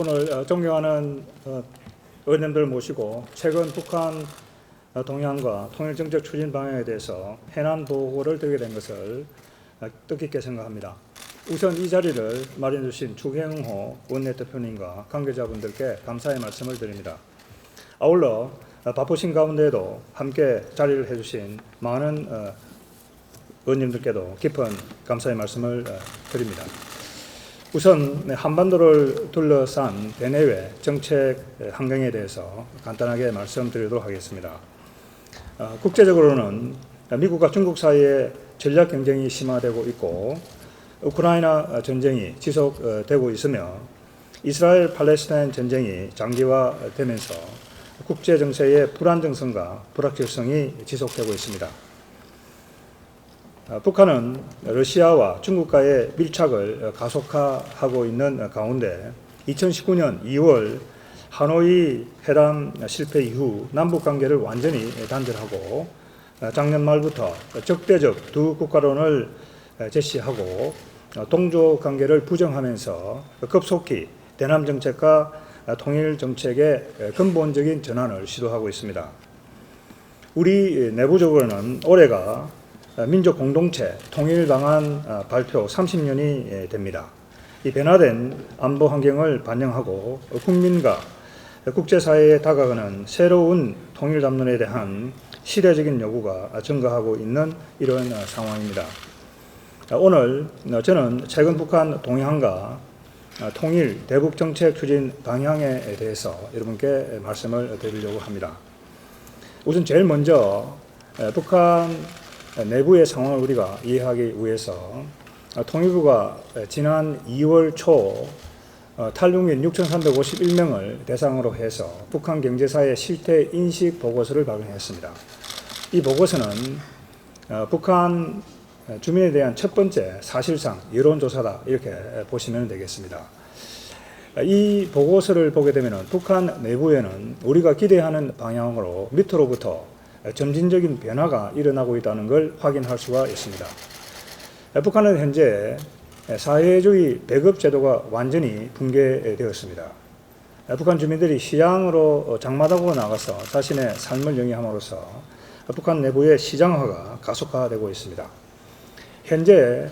오늘 존경하는 의원님들 모시고 최근 북한 동향과 통일정책 추진 방향에 대해서 해난 보고를 드리게 된 것을 뜻깊게 생각합니다. 우선 이 자리를 마련해 주신 주경호 원내대표님과 관계자분들께 감사의 말씀을 드립니다. 아울러 바쁘신 가운데에도 함께 자리를 해주신 많은 의원님들께도 깊은 감사의 말씀을 드립니다. 우선 한반도를 둘러싼 대내외 정책 환경에 대해서 간단하게 말씀드리도록 하겠습니다. 국제적으로는 미국과 중국 사이에 전략 경쟁이 심화되고 있고 우크라이나 전쟁이 지속되고 있으며 이스라엘 팔레스타인 전쟁이 장기화되면서 국제 정세의 불안정성과 불확실성이 지속되고 있습니다. 북한은 러시아와 중국과의 밀착을 가속화하고 있는 가운데 2019년 2월 하노이 회담 실패 이후 남북 관계를 완전히 단절하고 작년 말부터 적대적 두 국가론을 제시하고 동조 관계를 부정하면서 급속히 대남 정책과 통일 정책의 근본적인 전환을 시도하고 있습니다. 우리 내부적으로는 올해가 민족 공동체 통일 방안 발표 30년이 됩니다. 이 변화된 안보 환경을 반영하고 국민과 국제사회에 다가가는 새로운 통일 담론에 대한 시대적인 요구가 증가하고 있는 이런 상황입니다. 오늘 저는 최근 북한 동향과 통일 대북 정책 추진 방향에 대해서 여러분께 말씀을 드리려고 합니다. 우선 제일 먼저 북한 내부의 상황을 우리가 이해하기 위해서 통일부가 지난 2월 초 탈북민 6,351명을 대상으로 해서 북한 경제사의 실태 인식 보고서를 발표했습니다. 이 보고서는 북한 주민에 대한 첫 번째 사실상 여론조사다 이렇게 보시면 되겠습니다. 이 보고서를 보게 되면 북한 내부에는 우리가 기대하는 방향으로 밑으로부터 점진적인 변화가 일어나고 있다는 걸 확인할 수가 있습니다. 북한은 현재 사회주의 배급 제도가 완전히 붕괴되었습니다. 북한 주민들이 시장으로 장마당으로 나가서 자신의 삶을 영위함으로써 북한 내부의 시장화가 가속화되고 있습니다. 현재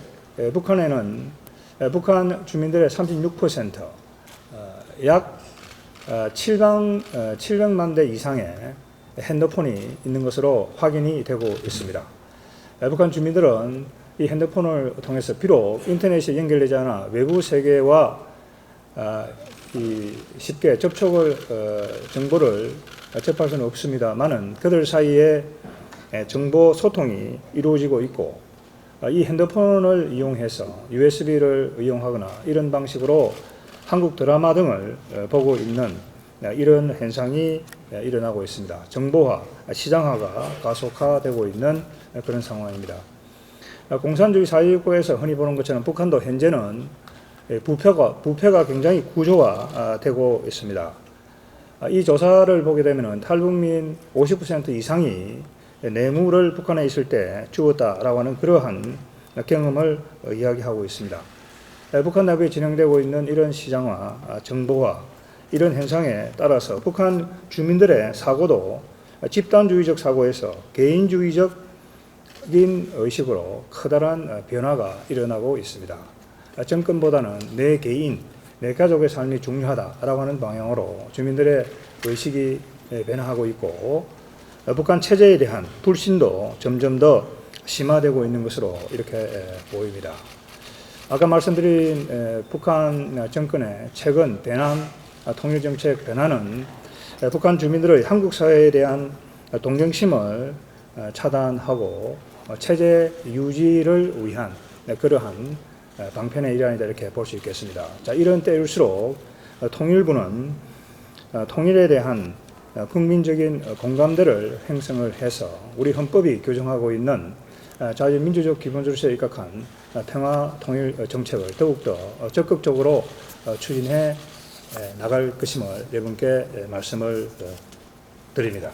북한에는 북한 주민들의 36%, 약 700만 대 이상의 핸드폰이 있는 것으로 확인이 되고 있습니다. 북한 주민들은 이 핸드폰을 통해서 비록 인터넷에 연결되지 않아 외부 세계와 쉽게 정보를 접할 수는 없습니다만은 그들 사이에 정보 소통이 이루어지고 있고 이 핸드폰을 이용해서 USB를 이용하거나 이런 방식으로 한국 드라마 등을 보고 있는 이런 현상이 일어나고 있습니다. 정보화, 시장화가 가속화되고 있는 그런 상황입니다. 공산주의 사회국가에서 흔히 보는 것처럼 북한도 현재는 부패가 굉장히 구조화되고 있습니다. 이 조사를 보게 되면 탈북민 50% 이상이 뇌물을 북한에 있을 때 주었다라고 하는 그러한 경험을 이야기하고 있습니다. 북한 내부에 진행되고 있는 이런 시장화, 정보화, 이런 현상에 따라서 북한 주민들의 사고도 집단주의적 사고에서 개인주의적인 의식으로 커다란 변화가 일어나고 있습니다. 정권보다는 내 개인, 내 가족의 삶이 중요하다라고 하는 방향으로 주민들의 의식이 변화하고 있고 북한 체제에 대한 불신도 점점 더 심화되고 있는 것으로 이렇게 보입니다. 아까 말씀드린 북한 정권의 최근 대남 통일정책 변화는 북한 주민들의 한국 사회에 대한 동정심을 차단하고 체제 유지를 위한 그러한 방편의 일환이다 이렇게 볼 수 있겠습니다. 자, 이런 때일수록 통일부는 통일에 대한 국민적인 공감대를 형성을 해서 우리 헌법이 규정하고 있는 자유민주적 기본질서에 입각한 평화 통일 정책을 더욱더 적극적으로 추진해 나갈 것임을 여러분께 말씀을 드립니다.